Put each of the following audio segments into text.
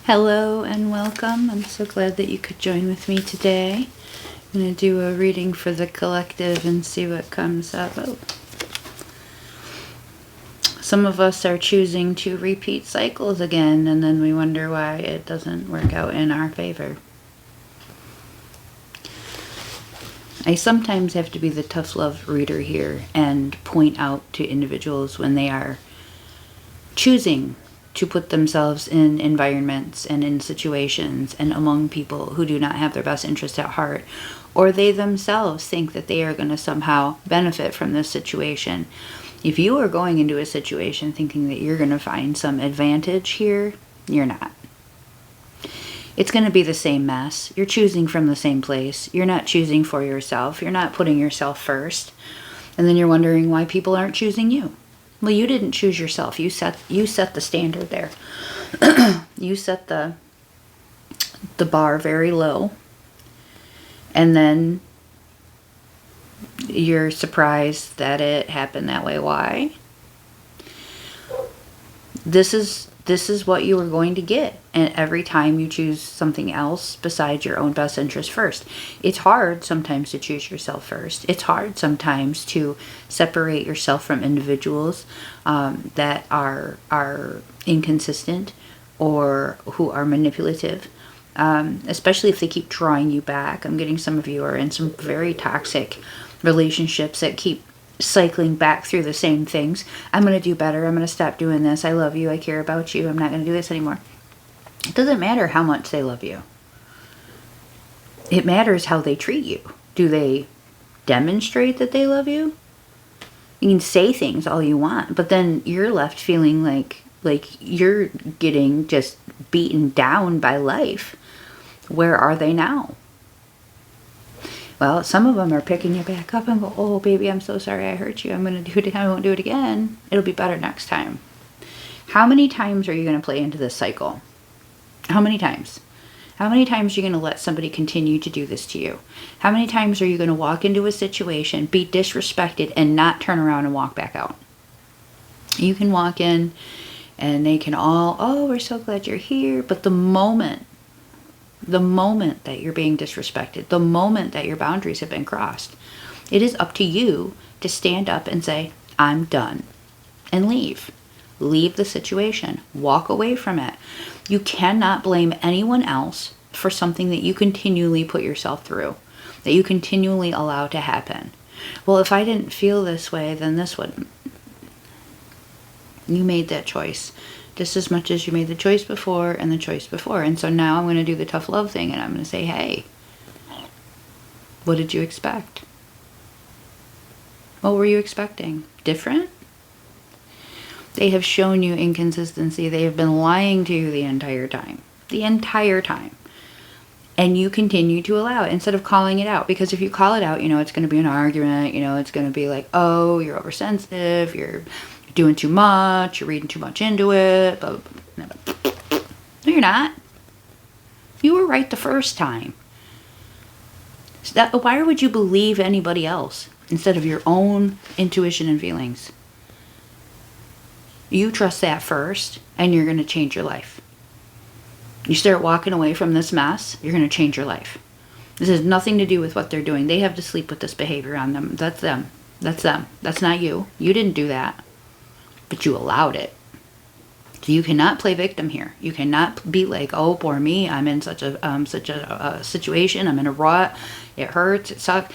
Hello and welcome. I'm so glad that you could join with me today. I'm going to do a reading for the collective and see what comes up. Some of us are choosing to repeat cycles again, and then we wonder why it doesn't work out in our favor. I sometimes have to be the tough love reader here and point out to individuals when they are choosing to put themselves in environments and in situations and among people who do not have their best interest at heart, or they themselves think that they are going to somehow benefit from this situation. If you are going into a situation thinking that you're going to find some advantage here, you're not. It's going to be the same mess. You're choosing from the same place. You're not choosing for yourself. You're not putting yourself first. And then you're wondering why people aren't choosing you. Well, you didn't choose yourself. You set the standard there. You set the bar very low. And then you're surprised that it happened that way. Why? This is what you are going to get. And every time you choose something else besides your own best interest first. It's hard sometimes to choose yourself first. It's hard sometimes to separate yourself from individuals that are inconsistent or who are manipulative. Especially if they keep drawing you back. I'm getting some of you are in some very toxic relationships that keep cycling back through the same things. I'm going to do better. I'm going to stop doing this. I love you. I care about you. I'm not going to do this anymore. It doesn't matter how much they love you. It matters how they treat you. Do they demonstrate that they love you? You can say things all you want, but then you're left feeling like you're getting just beaten down by life. Where are they now? Well, some of them are picking you back up and go, oh, baby, I'm so sorry I hurt you. I'm going to do it. I won't do it again. It'll be better next time. How many times are you going to play into this cycle? How many times? How many times are you going to let somebody continue to do this to you? How many times are you going to walk into a situation, be disrespected, and not turn around and walk back out? You can walk in and they can all, oh, we're so glad you're here. But the moment that you're being disrespected, the moment that your boundaries have been crossed, it is up to you to stand up and say, I'm done, and leave. Leave the situation. Walk away from it. You cannot blame anyone else for something that you continually put yourself through, that you continually allow to happen. Well, if I didn't feel this way, then this wouldn't. You made that choice just as much as you made the choice before and the choice before. And so now I'm going to do the tough love thing and I'm going to say, hey, what did you expect? What were you expecting? Different? They have shown you inconsistency. They have been lying to you the entire time. The entire time. And you continue to allow it instead of calling it out. Because if you call it out, it's going to be an argument. It's going to be like, oh, you're oversensitive. You're doing too much. You're reading too much into it. Blah, blah, blah. No, you're not. You were right the first time. Why would you believe anybody else instead of your own intuition and feelings? You trust that first, and you're going to change your life. You start walking away from this mess, you're going to change your life. This has nothing to do with what they're doing. They have to sleep with this behavior on them. That's them. That's them. That's not you. You didn't do that, but you allowed it. So you cannot play victim here. You cannot be like, oh, poor me. I'm in such a situation. I'm in a rut. It hurts. It sucks.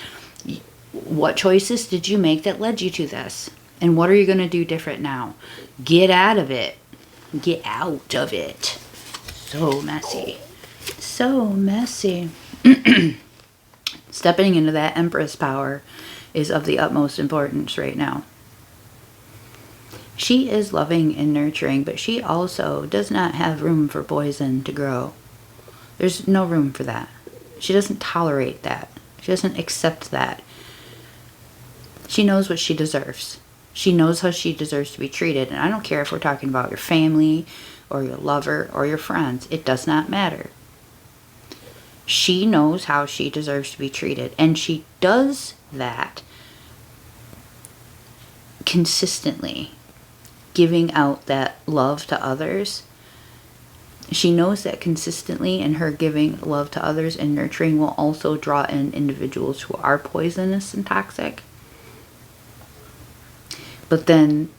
What choices did you make that led you to this? And what are you going to do different now? Get out of it. Get out of it. So messy. So messy. Stepping into that Empress power is of the utmost importance right now. She is loving and nurturing, but she also does not have room for poison to grow. There's no room for that. She doesn't tolerate that. She doesn't accept that. She knows what she deserves. She knows how she deserves to be treated. And I don't care if we're talking about your family or your lover or your friends. It does not matter. She knows how she deserves to be treated. And she does that consistently, giving out that love to others She knows that consistently in her giving love to others and nurturing will also draw in individuals who are poisonous and toxic. But then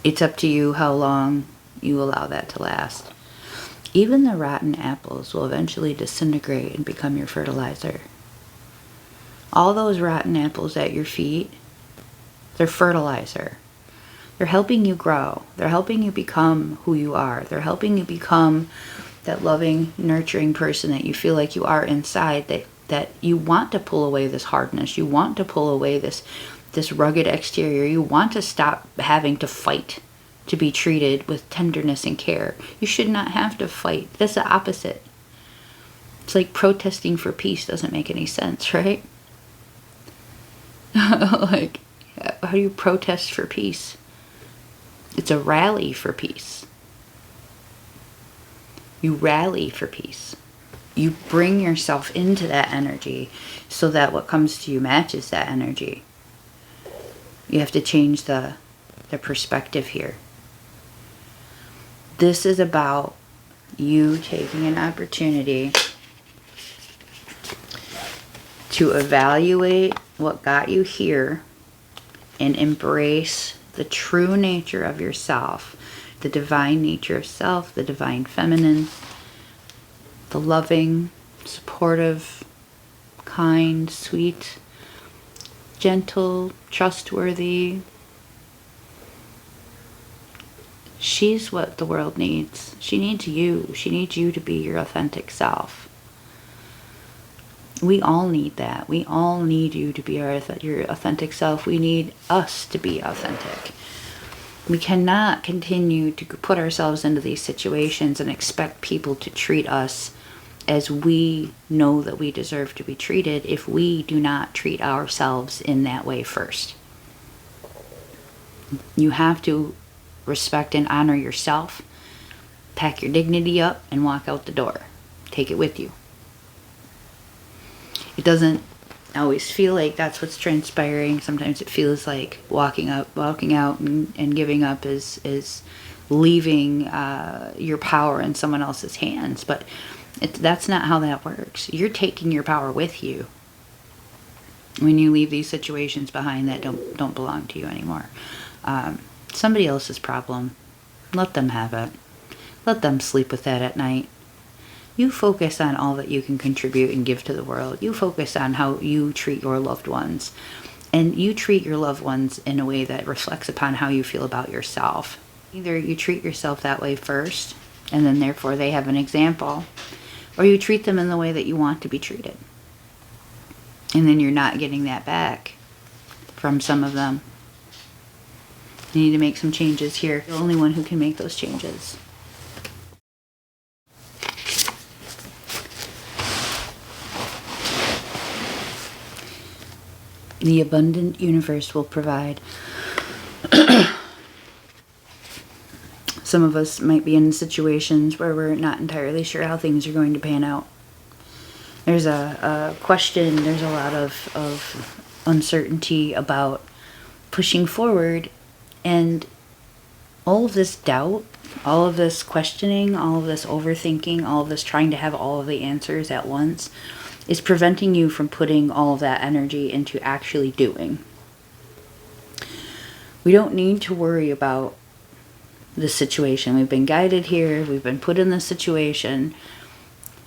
it's up to you how long you allow that to last. Even the rotten apples will eventually disintegrate and become your fertilizer. All those rotten apples at your feet, they're fertilizer. They're helping you grow. They're helping you become who you are. They're helping you become that loving, nurturing person that you feel like you are inside, that you want to pull away this hardness. You want to pull away this rugged exterior. You want to stop having to fight to be treated with tenderness and care. You should not have to fight. That's the opposite. It's like protesting for peace doesn't make any sense, right? Like, how do you protest for peace? It's a rally for peace. You rally for peace. You bring yourself into that energy so that what comes to you matches that energy. You have to change the perspective here. This is about you taking an opportunity to evaluate what got you here and embrace the true nature of yourself, the divine nature of self, the divine feminine, the loving, supportive, kind, sweet, gentle, trustworthy. She's what the world needs. She needs you. She needs you to be your authentic self. We all need that. We all need you to be your authentic self. We need us to be authentic. We cannot continue to put ourselves into these situations and expect people to treat us as we know that we deserve to be treated if we do not treat ourselves in that way first. You have to respect and honor yourself, pack your dignity up, and walk out the door. Take it with you. It doesn't always feel like that's what's transpiring. Sometimes it feels like walking out and giving up is leaving your power in someone else's hands. But that's not how that works. You're taking your power with you when you leave these situations behind that don't belong to you anymore. Somebody else's problem. Let them have it. Let them sleep with that at night. You focus on all that you can contribute and give to the world. You focus on how you treat your loved ones. And you treat your loved ones in a way that reflects upon how you feel about yourself. Either you treat yourself that way first, and then therefore they have an example, or you treat them in the way that you want to be treated. And then you're not getting that back from some of them. You need to make some changes here. You're the only one who can make those changes. The abundant universe will provide. Some of us might be in situations where we're not entirely sure how things are going to pan out. There's a question, there's a lot of uncertainty about pushing forward, and all of this doubt, all of this questioning, all of this overthinking, all of this trying to have all of the answers at once is preventing you from putting all of that energy into actually doing. We don't need to worry about the situation. We've been guided here. We've been put in this situation.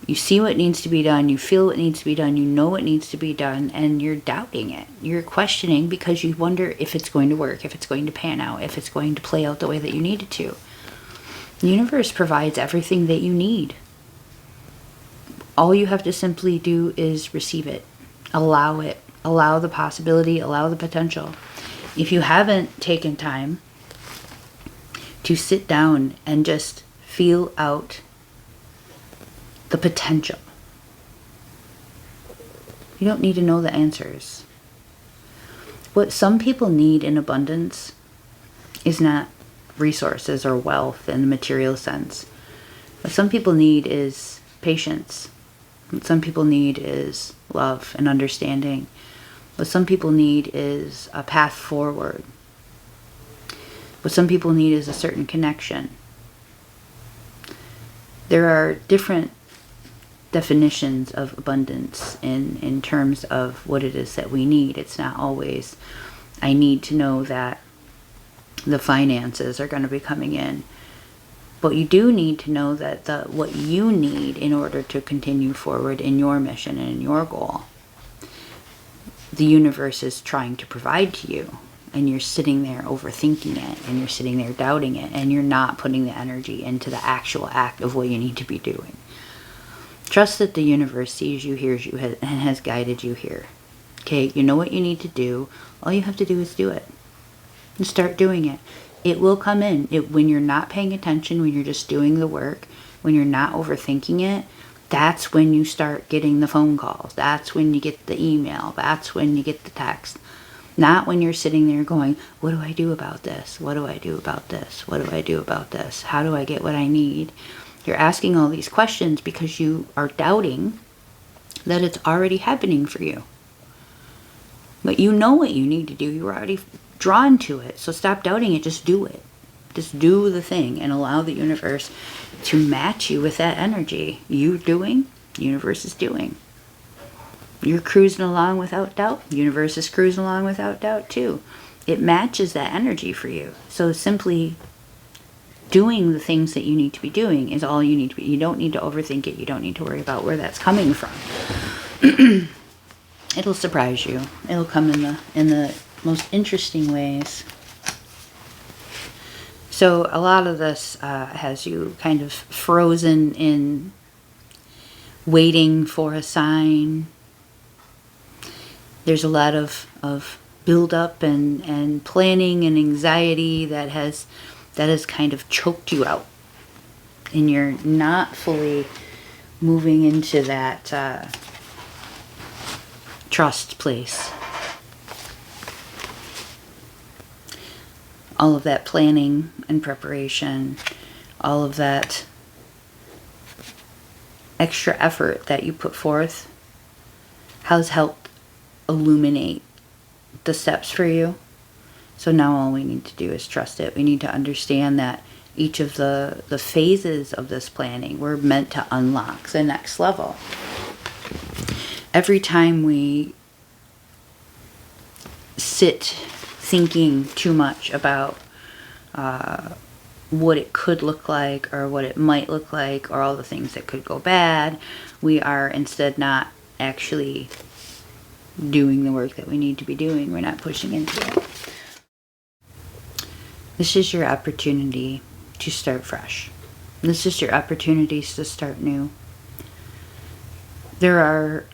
You see what needs to be done. You feel what needs to be done. You know what needs to be done. And you're doubting it. You're questioning because you wonder if it's going to work, if it's going to pan out, if it's going to play out the way that you need it to. The universe provides everything that you need. All you have to simply do is receive it. Allow it. Allow the possibility. Allow the potential. If you haven't taken time to sit down and just feel out the potential, you don't need to know the answers. What some people need in abundance is not resources or wealth in the material sense. What some people need is patience. What some people need is love and understanding. What some people need is a path forward. What some people need is a certain connection. There are different definitions of abundance in terms of what it is that we need. It's not always, I need to know that the finances are going to be coming in. But you do need to know that what you need in order to continue forward in your mission and in your goal, the universe is trying to provide to you. And you're sitting there overthinking it, and you're sitting there doubting it, and you're not putting the energy into the actual act of what you need to be doing. Trust that the universe sees you, hears you, and has guided you here. Okay, you know what you need to do. All you have to do is do it. And start doing it. It will come in. When you're not paying attention, when you're just doing the work, when you're not overthinking it, that's when you start getting the phone calls. That's when you get the email. That's when you get the text. Not when you're sitting there going, what do I do about this? What do I do about this? What do I do about this? How do I get what I need? You're asking all these questions because you are doubting that it's already happening for you. But you know what you need to do. You're already drawn to it. So stop doubting it. Just do it. Just do the thing and allow the universe to match you with that energy. You doing, the universe is doing. You're cruising along without doubt. The universe is cruising along without doubt too. It matches that energy for you. So simply doing the things that you need to be doing is all you need to be. You don't need to overthink it. You don't need to worry about where that's coming from. It'll surprise you. It'll come in the most interesting ways. So a lot of this has you kind of frozen in waiting for a sign. There's a lot of build up and planning and anxiety that has kind of choked you out. And you're not fully moving into that trust place. All of that planning and preparation, all of that extra effort that you put forth has helped illuminate the steps for you. So now all we need to do is trust it. We need to understand that each of the phases of this planning were meant to unlock the next level. Every time we sit thinking too much about what it could look like or what it might look like or all the things that could go bad, we are instead not actually doing the work that we need to be doing. We're not pushing into it. This is your opportunity to start fresh. This is your opportunities to start new. There are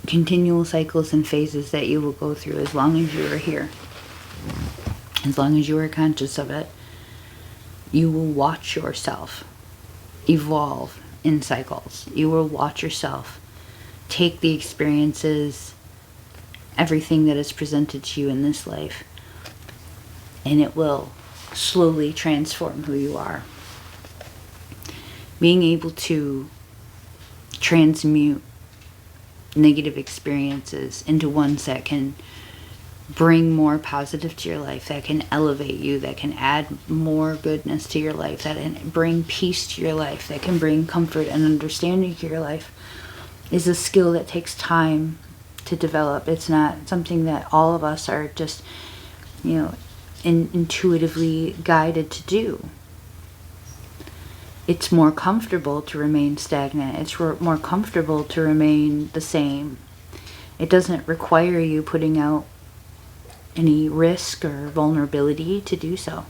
continual cycles and phases that you will go through as long as you are here. As long as you are conscious of it, you will watch yourself evolve in cycles. You will watch yourself take the experiences, everything that is presented to you in this life, and it will slowly transform who you are. Being able to transmute negative experiences into ones that can bring more positive to your life, that can elevate you, that can add more goodness to your life, that can bring peace to your life, that can bring comfort and understanding to your life, is a skill that takes time to develop. It's not something that all of us are just, intuitively guided to do. It's more comfortable to remain stagnant. It's more comfortable to remain the same. It doesn't require you putting out any risk or vulnerability to do so.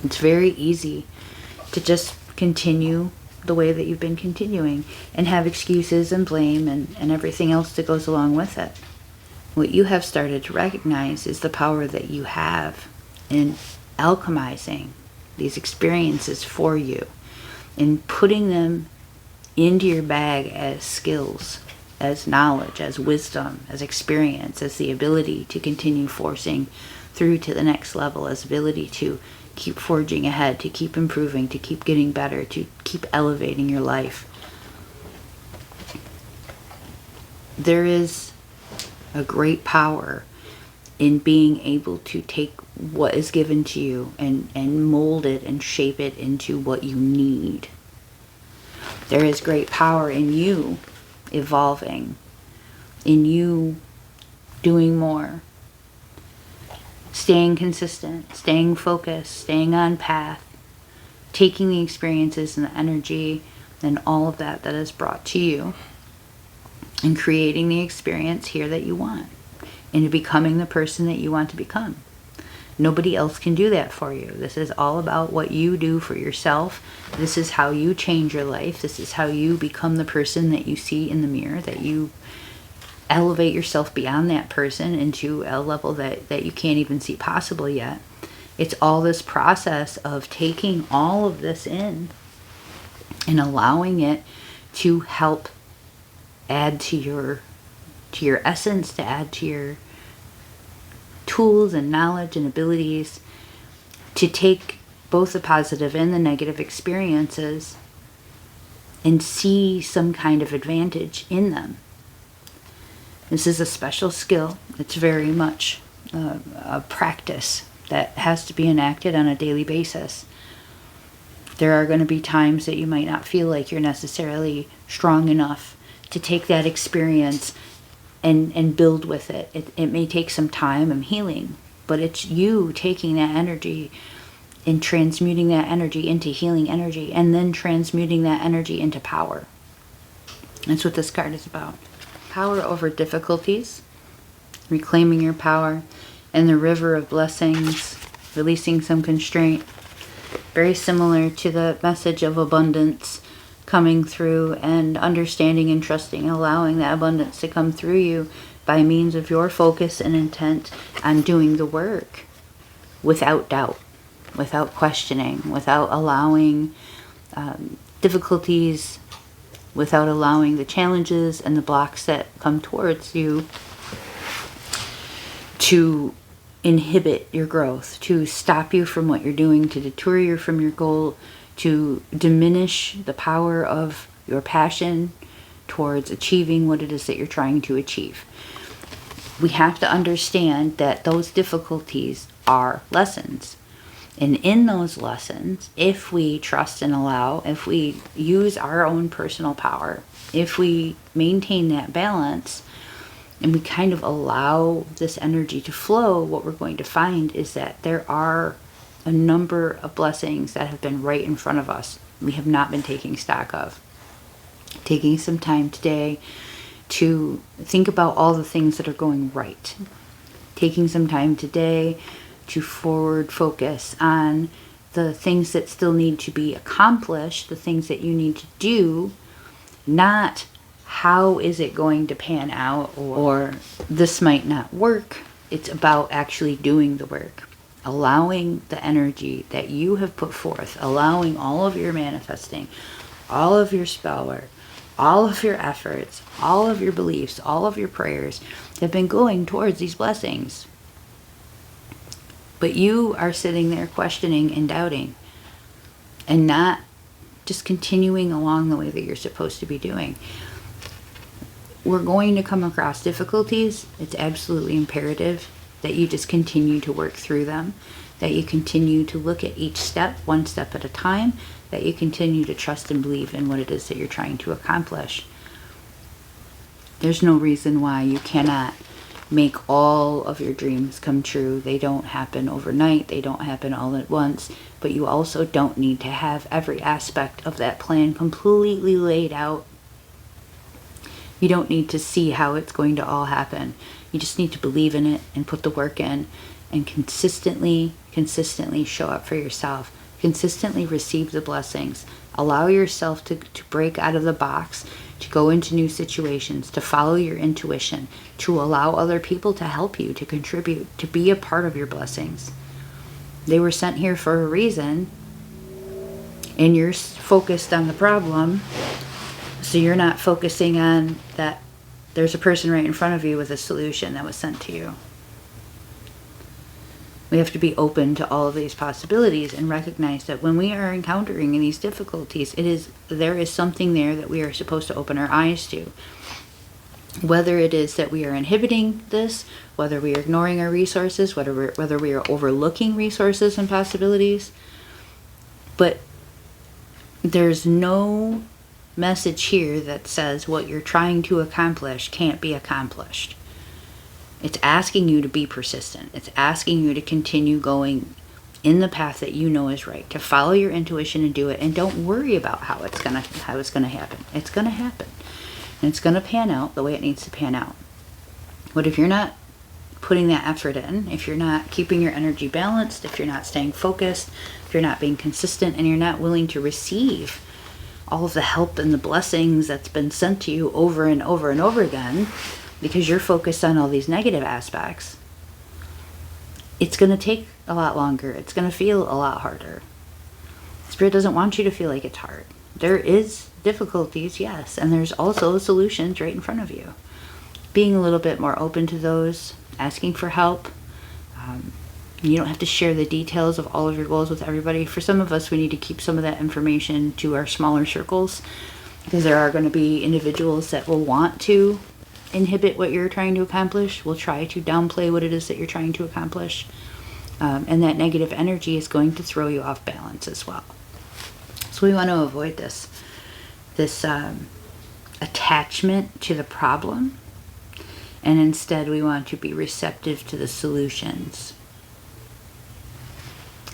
It's very easy to just continue the way that you've been continuing and have excuses and blame and everything else that goes along with it. What you have started to recognize is the power that you have in alchemizing these experiences for you and putting them into your bag as skills, as knowledge, as wisdom, as experience, as the ability to continue forcing through to the next level, as ability to keep forging ahead, to keep improving, to keep getting better, to keep elevating your life. There is a great power in being able to take what is given to you and mold it and shape it into what you need. There is great power in you evolving, in you doing more, staying consistent, staying focused, staying on path, taking the experiences and the energy and all of that that is brought to you and creating the experience here that you want, into becoming the person that you want to become. Nobody else can do that for you. This is all about what you do for yourself. This is how you change your life. This is how you become the person that you see in the mirror, that you elevate yourself beyond that person into a level that you can't even see possible yet. It's all this process of taking all of this in and allowing it to help add to your essence, to add to your tools and knowledge and abilities, to take both the positive and the negative experiences and see some kind of advantage in them. This is a special skill. It's very much a practice that has to be enacted on a daily basis. There are going to be times that you might not feel like you're necessarily strong enough to take that experience and build with it. It may take some time and healing, but it's you taking that energy and transmuting that energy into healing energy, and then transmuting that energy into power. That's what this card is about. Power over difficulties, reclaiming your power, and the river of blessings, releasing some constraint. Very similar to the message of abundance coming through, and understanding and trusting, allowing that abundance to come through you by means of your focus and intent on doing the work without doubt, without questioning, without allowing difficulties, without allowing the challenges and the blocks that come towards you to inhibit your growth, to stop you from what you're doing, to deter you from your goal, to diminish the power of your passion towards achieving what it is that you're trying to achieve. We have to understand that those difficulties are lessons. And in those lessons, if we trust and allow, if we use our own personal power, if we maintain that balance, and we kind of allow this energy to flow, what we're going to find is that there are a number of blessings that have been right in front of us. We have not been taking stock of. Taking some time today to think about all the things that are going right. Taking some time today to forward focus on the things that still need to be accomplished, the things that you need to do, not how is it going to pan out, or this might not work. It's about actually doing the work. Allowing the energy that you have put forth, allowing all of your manifesting, all of your spell work, all of your efforts, all of your beliefs, all of your prayers have been going towards these blessings. But you are sitting there questioning and doubting, and not just continuing along the way that you're supposed to be doing. We're going to come across difficulties. It's absolutely imperative that you just continue to work through them, that you continue to look at each step, one step at a time, that you continue to trust and believe in what it is that you're trying to accomplish. There's no reason why you cannot make all of your dreams come true. They don't happen overnight. They don't happen all at once. But you also don't need to have every aspect of that plan completely laid out. You don't need to see how it's going to all happen. You just need to believe in it and put the work in, and consistently show up for yourself. Consistently receive the blessings. Allow yourself to break out of the box, to go into new situations, to follow your intuition, to allow other people to help you, to contribute, to be a part of your blessings. They were sent here for a reason, and you're focused on the problem, so you're not focusing on that there's a person right in front of you with a solution that was sent to you. We have to be open to all of these possibilities and recognize that when we are encountering these difficulties, there is something there that we are supposed to open our eyes to. Whether it is that we are inhibiting this, whether we are ignoring our resources, whether we are overlooking resources and possibilities. But there's no message here that says what you're trying to accomplish can't be accomplished. It's asking you to be persistent. It's asking you to continue going in the path that you know is right, to follow your intuition and do it, and don't worry about how it's gonna happen. It's gonna happen. And it's going to pan out the way it needs to pan out. But if you're not putting that effort in, if you're not keeping your energy balanced, if you're not staying focused, if you're not being consistent, and you're not willing to receive all of the help and the blessings that's been sent to you over and over and over again, because you're focused on all these negative aspects, it's going to take a lot longer. It's going to feel a lot harder. Spirit doesn't want you to feel like it's hard. There is difficulties, yes, and there's also solutions right in front of you. Being a little bit more open to those, asking for help. You don't have to share the details of all of your goals with everybody. For some of us, we need to keep some of that information to our smaller circles, because there are going to be individuals that will want to inhibit what you're trying to accomplish, will try to downplay what it is that you're trying to accomplish, and that negative energy is going to throw you off balance as well. So we want to avoid this attachment to the problem, and instead we want to be receptive to the solutions.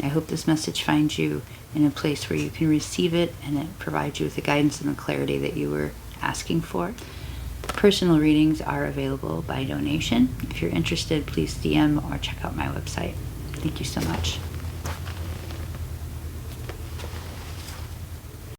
I hope this message finds you in a place where you can receive it, and it provides you with the guidance and the clarity that you were asking for. Personal readings are available by donation. If you're interested, please DM or check out my website. Thank you so much.